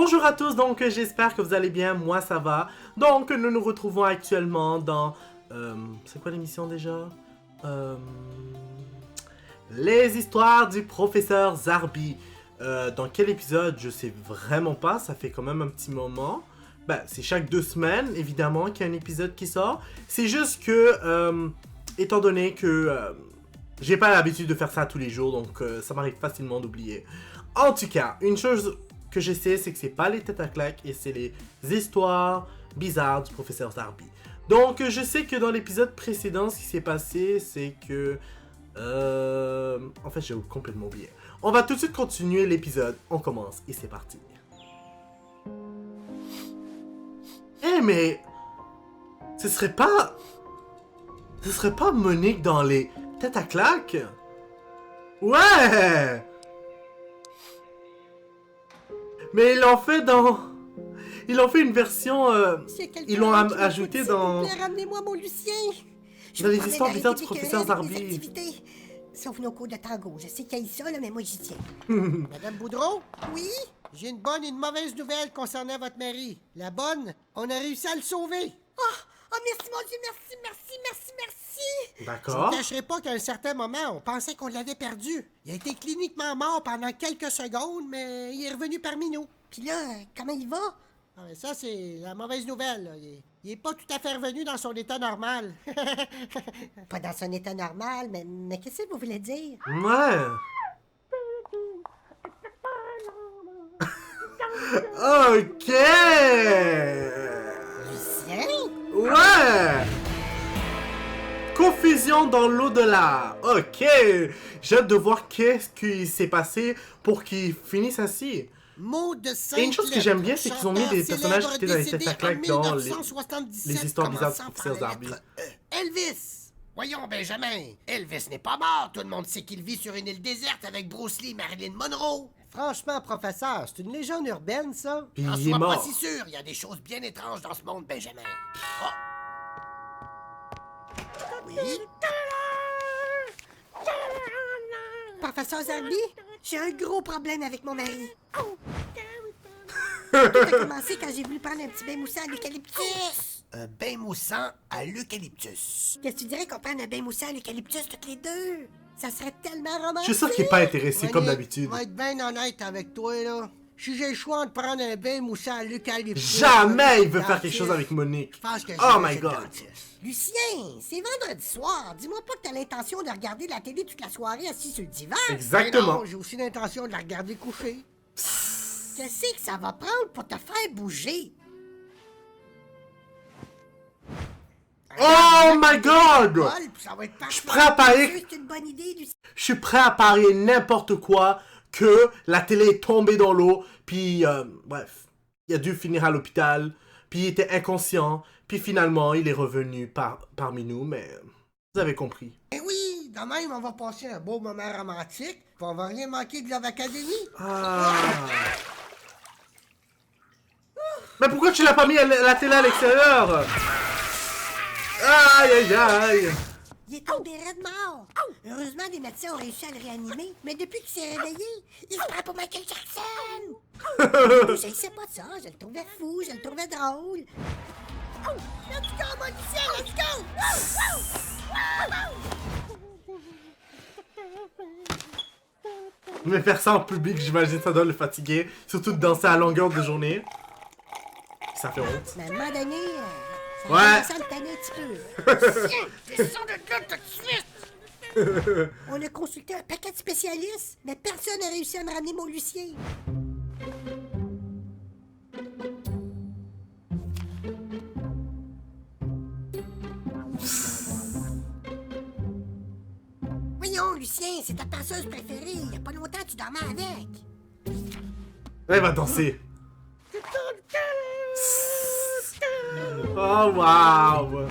Bonjour à tous, donc j'espère que vous allez bien, moi ça va. Donc nous nous retrouvons actuellement dans... c'est quoi l'émission déjà? Les histoires du professeur Zarbi. Dans quel épisode? Je sais vraiment pas, ça fait quand même un petit moment. Ben, c'est chaque 2 semaines, évidemment, qu'il y a un épisode qui sort. C'est juste que, étant donné que j'ai pas l'habitude de faire ça tous les jours, donc ça m'arrive facilement d'oublier. En tout cas, une chose que je sais, c'est que c'est pas les têtes à claques et c'est les histoires bizarres du professeur Zarbi. Donc, je sais que dans l'épisode précédent, ce qui s'est passé, c'est que... en fait, j'ai complètement oublié. On va tout de suite continuer l'épisode. On commence et c'est parti. Eh, mais... Ce serait pas Monique dans les têtes à claques? Ouais! Mais ils l'ont fait une version... ils l'ont ajouté dans... Ramenez-moi mon Lucien! Dans les histoires bizarres du professeur Zarbi. Sauf nos cours de tango. Je sais qu'il y a ça, là, mais moi, j'y tiens. Madame Boudreau, Oui? j'ai une bonne et une mauvaise nouvelle concernant votre mari. La bonne, on a réussi à le sauver. Oh, merci, mon Dieu, merci! Je D'accord. ne cacherai pas qu'à un certain moment, on pensait qu'on l'avait perdu. Il a été cliniquement mort pendant quelques secondes, mais il est revenu parmi nous. Puis là, comment il va? Ah, mais ça, c'est la mauvaise nouvelle. Là. Il est pas tout à fait revenu dans son état normal. Pas dans son état normal, mais qu'est-ce que vous voulez dire? Ouais. Ok. Lucien? Ouais. Confusion dans l'au-delà. Ok. J'ai hâte de voir qu'est-ce qui s'est passé pour qu'il finisse ainsi. Mot de sainte Et une chose que j'aime bien, c'est qu'ils ont mis des personnages qui étaient dans les têtes à claques dans les histoires bizarres du professeur Zarbi. Elvis! Voyons, Benjamin, Elvis n'est pas mort. Tout le monde sait qu'il vit sur une île déserte avec Bruce Lee et Marilyn Monroe. Franchement, professeur, c'est une légende urbaine, ça. Puis J'en il suis est pas mort. si sûr. Il y a des choses bien étranges dans ce monde, Benjamin. Oh. Oui? Professeur Zarbi, j'ai un gros problème avec mon mari. Tout a commencé quand j'ai voulu prendre un petit bain moussant à l'eucalyptus. Un bain moussant à l'eucalyptus. Qu'est-ce que tu dirais qu'on prenne un bain moussant à l'eucalyptus toutes les deux? Ça serait tellement romantique. Je suis sûr qu'il n'est pas intéressé comme d'habitude. Je vais être bien honnête avec toi, là. Si j'ai le choix de prendre un bain moussant à l'eucalyptus... Jamais il veut faire quelque chose avec Monique. Je pense que Oh je vais my chez le god. dentiste. Lucien, c'est vendredi soir. Dis-moi pas que t'as l'intention de regarder la télé toute la soirée assis sur le divan. Mais Exactement. non, j'ai aussi l'intention de la regarder coucher. Qu'est-ce que ça va prendre pour te faire bouger? Oh my god. Paul, puis ça va être Je suis prêt à parier. C'est une bonne idée, Lucien. Je suis prêt à parier n'importe quoi que la télé est tombée dans l'eau, puis bref, il a dû finir à l'hôpital, puis il était inconscient, puis finalement il est revenu parmi nous, mais vous avez compris. Eh oui, de même, on va passer un beau moment romantique, puis on va rien manquer de Love Academy. Ah. Mais pourquoi tu l'as pas mis à la télé à l'extérieur? Aïe aïe aïe. Il est tombé raide mort. Heureusement, les médecins ont réussi à le réanimer. Mais depuis qu'il s'est réveillé, il se prend pour Michael Jackson. Je sais pas ça. Je le trouvais fou. Je le trouvais drôle. Let's go, mon Lucien. Let's go. Mais faire ça en public, j'imagine ça doit le fatiguer, surtout de danser à longueur de journée. Ça fait honte. Mais à un moment donné, ça Ouais. commence à le tanner un petit peu. Descends de là tout de suite! On a consulté un paquet de spécialistes, mais personne n'a réussi à me ramener mon Lucien. Voyons, Lucien, c'est ta passeuse préférée. Il y a pas longtemps, tu dormais avec. Là, il va danser. Oh, wow.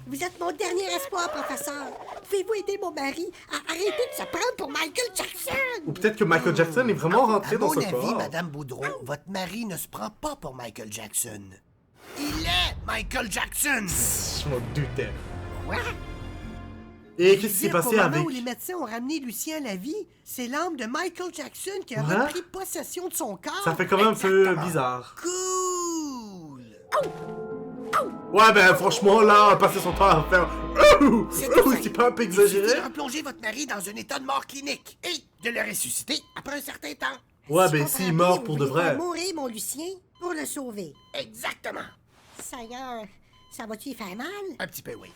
Vous êtes mon dernier espoir, professeur. Pouvez-vous aider mon mari à arrêter de se prendre pour Michael Jackson? Ou peut-être que Michael Jackson est vraiment rentré À dans mon ce avis, corps. Madame Boudreau, votre mari ne se prend pas pour Michael Jackson. Il est Michael Jackson! Je m'en doutais. Quoi? Et qu'est-ce qui s'est passé Au moment avec... où les médecins ont ramené Lucien à la vie, c'est l'âme de Michael Jackson qui a Ouais. repris possession de son corps. Ça fait quand même un peu Exactement. bizarre. Cool! Ouais, ben franchement, là, on a passé son temps à faire... C'est tout simple. C'est pas un peu Il suffit exagéré? de replonger votre mari dans un état de mort clinique et de le ressusciter après un certain temps. Ouais, Si ben je s'il est comprends mort bien, pour vous de voulez vrai. faire mourir mon Lucien pour le sauver. Exactement. Seigneur, ça va-tu y faire mal? Un petit peu, oui.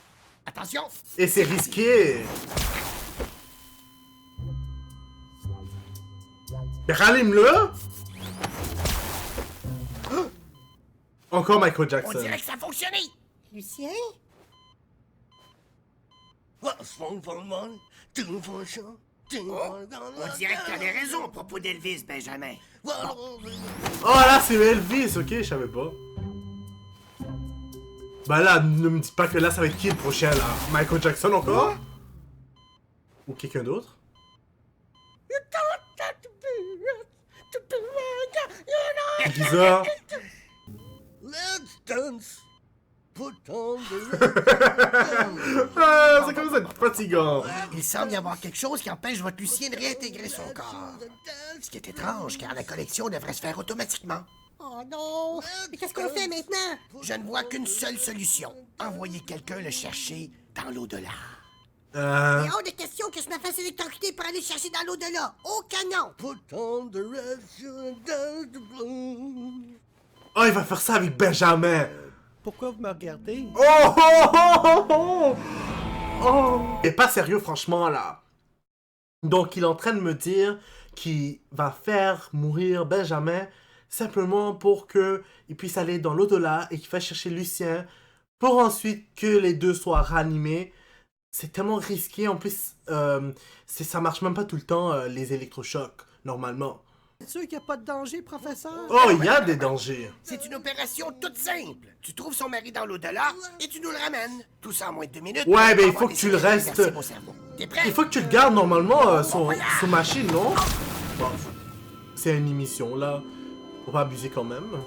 Attention! Et c'est risqué. Rallume-le. Encore Michael On Jackson. dirait que ça a fonctionné! Lucien? On dirait que t'avais raison à propos d'Elvis, Benjamin. Oh là, c'est Elvis, ok, je savais pas. Bah là, ne me dis pas que là, ça va être qui le prochain, là? Michael Jackson encore? Ou quelqu'un d'autre? Bizarre. Let's dance. Put on the Ah, ça commence à être fatigant. Il semble y avoir quelque chose qui empêche votre Lucien de réintégrer son corps. Ce qui est étrange, car la connexion devrait se faire automatiquement. Oh non! Mais qu'est-ce qu'on fait maintenant? Je ne vois qu'une seule solution. Envoyer quelqu'un le chercher dans l'au-delà. Il est hors de question que je me fasse électrocuter pour aller chercher dans l'au-delà. Au canon! Put on the red shoe and dance the blues. Oh, il va faire ça avec Benjamin. Pourquoi vous me regardez? Oh, oh, oh, oh, oh. Oh. Il est pas sérieux, franchement, là. Donc, il est en train de me dire qu'il va faire mourir Benjamin simplement pour qu'il puisse aller dans l'au-delà et qu'il fasse chercher Lucien pour ensuite que les deux soient ranimés. C'est tellement risqué. En plus, ça marche même pas tout le temps, les électrochocs, normalement. C'est sûr qu'il n'y a pas de danger, professeur? Oh, il y a des dangers. C'est une opération toute simple. Tu trouves son mari dans l'au-delà et tu nous le ramènes. Tout ça en moins de 2 minutes. Ouais, ben, il Pour faut avoir que tu le des restes- réversibles au cerveau. T'es prêt? Il faut que tu le gardes normalement sur machine, non? Bon, c'est une émission là. Faut pas abuser quand même.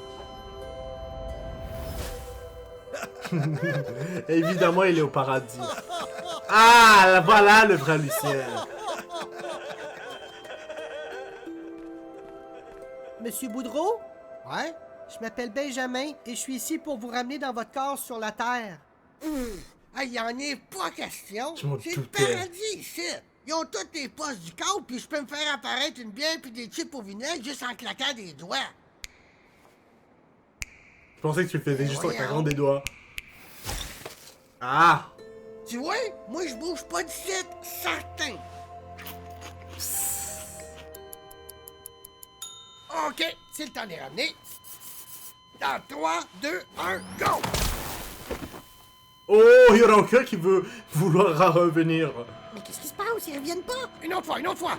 Évidemment, il est au paradis. Ah, voilà le vrai Lucien. Monsieur Boudreau? Ouais? Je m'appelle Benjamin et je suis ici pour vous ramener dans votre corps sur la Terre. Il y en est pas question. Je m'en C'est le doutais. paradis ici. Ils ont toutes les postes du corps, puis je peux me faire apparaître une bière puis des chips au vinaigre juste en claquant des doigts. Je pensais que tu le faisais juste en Voyons. claquant des doigts. Ah! Tu vois? Moi, je bouge pas de site, certain. OK, c'est le temps de les ramener. Dans 3, 2, 1, go! Oh, il y en a aucun qui veut vouloir revenir. Mais qu'est-ce qui se passe? Ils reviennent pas? Une autre fois, une autre fois!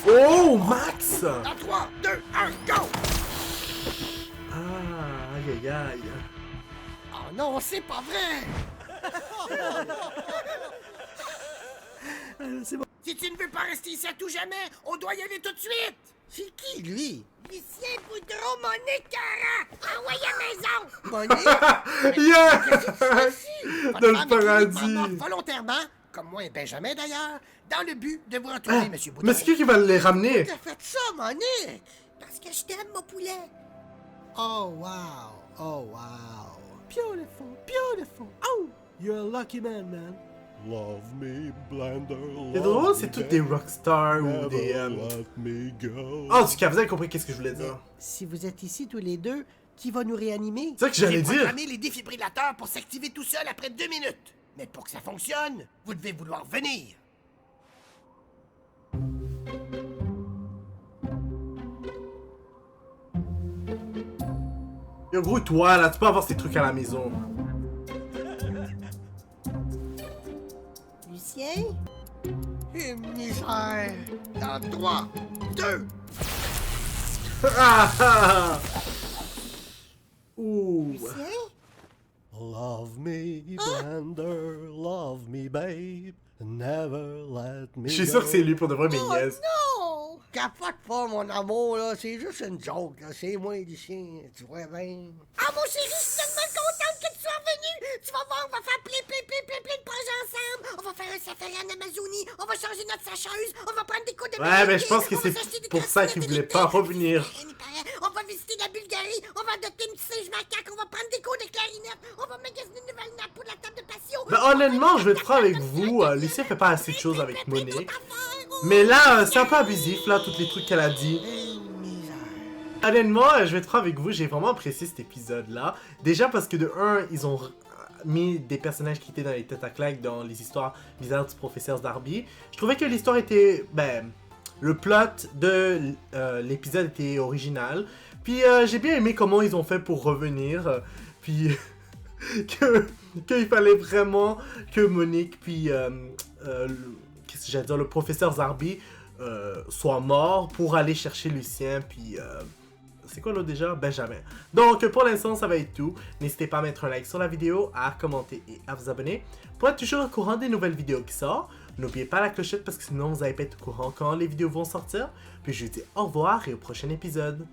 Oh, Max! Dans 3, 2, 1, go! Ah, aïe aïe aïe. Oh non, c'est pas vrai! C'est bon. Si tu ne veux pas rester ici à tout jamais, on doit y aller tout de suite! C'est qui, lui? Lucien Boudreau, Monique Cara! Envoyez à la maison! Monique? Yeah! Dans le paradis. Mort volontairement, comme moi et Benjamin d'ailleurs, dans le but de vous retrouver, monsieur Boudreau. Mais c'est qui va les ramener? T'as fait ça, Monique? Parce que je t'aime, mon poulet. Oh, wow. Oh, wow. Beautiful, beautiful. Oh, you're a lucky man. Love me, Blender. C'est drôle, c'est toutes des rockstars ou des... Let me go. Oh, du cas, vous avez compris qu'est-ce que je voulais dire. Si vous êtes ici tous les deux, qui va nous réanimer? C'est ça que j'allais J'ai dire. programmé les défibrillateurs pour s'activer tout seul après 2 minutes. Mais pour que ça fonctionne, vous devez vouloir venir. Yo, gros, toi, là, tu peux avoir ces trucs à la maison. Lucien? Et misère. Dans 3, 2, Ah, ah. Ouh. Lucien? Love me, Blender. Love me, babe. Never let me Je suis sûr que c'est lui pour de vrai, mais Oh, yes. Non! capote pas, mon amour, là. C'est juste une joke, là. C'est moi, Lucien. Tu vois bien. Ah, mon chéri, je suis tellement contente que tu sois venu! Tu vas voir, on va faire plein de projets ensemble! On va faire safari en Amazonie, on va changer notre sacheuse, on va prendre des cours de Ouais, mais je pense que on va c'est s'acheter des pour ça qu'il voulait pas revenir. On va visiter la Bulgarie, on va adopter une petite singe macaque, on va prendre des cours de clarinette, on va magasiner une nouvelle nappe pour la table de patio. Ben, honnêtement, je vais être franc avec vous, Lucie fait pas assez de choses avec Monique. Mais là, c'est un peu abusif, là, tous les trucs qu'elle a dit. Honnêtement, je vais être franc avec vous, j'ai vraiment apprécié cet épisode-là. Déjà parce que de un, ils ont mis des personnages qui étaient dans les têtes à claques dans les histoires bizarres du professeur Darby. Je trouvais que l'histoire était... Ben, le plot de l'épisode était original. Puis j'ai bien aimé comment ils ont fait pour revenir. Puis qu'il fallait vraiment que Monique puis... qu'est-ce que j'allais dire? Le professeur Zarbi soit mort pour aller chercher Lucien puis... c'est quoi l'autre déjà? Benjamin. Donc, pour l'instant, ça va être tout. N'hésitez pas à mettre un like sur la vidéo, à commenter et à vous abonner pour être toujours au courant des nouvelles vidéos qui sortent. N'oubliez pas la clochette parce que sinon, vous n'allez pas être au courant quand les vidéos vont sortir. Puis je vous dis au revoir et au prochain épisode.